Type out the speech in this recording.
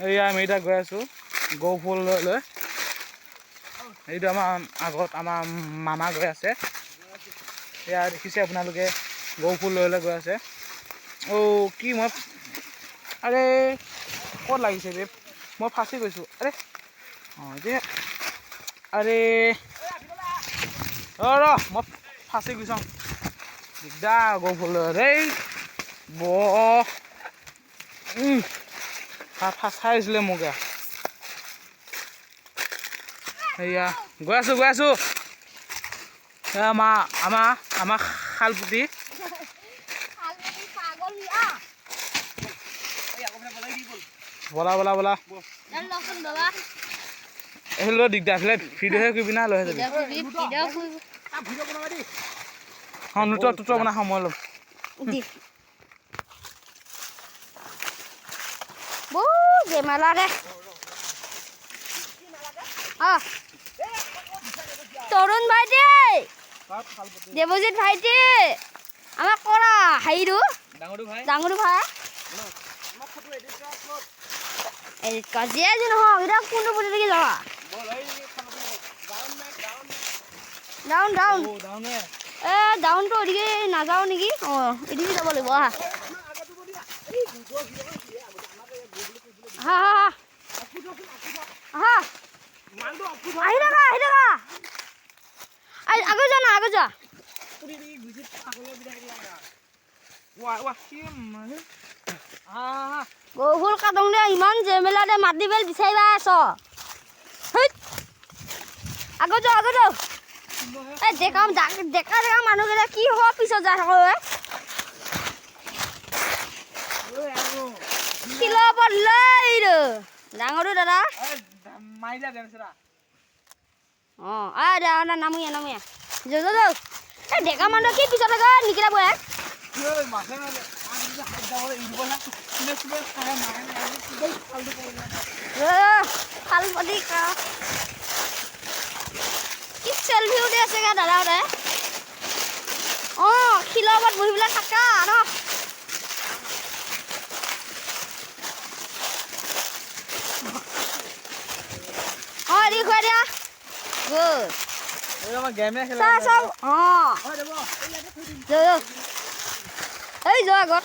এয়া আমি এতিয়া গৈ আছোঁ গৌ ফুল লৈ। এইটো আমাৰ আগত আমাৰ মামা গৈ আছে। এয়া দেখিছে আপোনালোকে গৌ ফুল লৈ গৈ আছে। অ' কি মই আৰে ক'ত লাগিছে বে, মই ফাঁচি গৈছোঁ। আৰে অঁ এতিয়া আৰে ৰ মই ফাঁচি গৈছোঁ দিগদাৰ গৌ ফুল দেই ফাঁচাই আছিলে মোক। এয়া গৈ আছোঁ আমাৰ শালপুতি। বলা এইফালে দিগদাৰ, এইফালে ভিডিঅ'হে কৰিবি না লৈ যাবি। অঁ নোটৰ বনাই সময় ল'ম। তৰুণ ভাইটি, দেৱজিৎ ভাইটি, আমাক কৰা হাইৰু ডাঙৰ ভাই কাজিয়া যে নহয় এতিয়া কোনটো পুতি থাকি যাবা ডাউন ডাউনটো ওদিকে নাযাওঁ নেকি। অঁ এদিকে যাব লাগিব। আগত যোৱা গৰুবোৰ কাটং দে ইমান জেমেলা দে মাটি বেল বিচাৰিবা আছ। আগত যাওঁ এই ডেকা মানুহকেইটা কি হ'ব পিছত যাই থাকো শিলৰ ওপৰত লৈ ডাঙৰটো দাদা অঁ দাদা নামুয়া যাওঁ এই ডেকা মানুহ কি পিছত থাকে নিকিলা বয় খাল পাতি কি চেলফি উঠি আছে গা দাদাহঁতে। অঁ শিলৰ ওপৰত বহি পেলাই থাকা ন। অঁ এদিকে খুৱাই দিয়া চাওঁ অঁ এই যোৱা আগত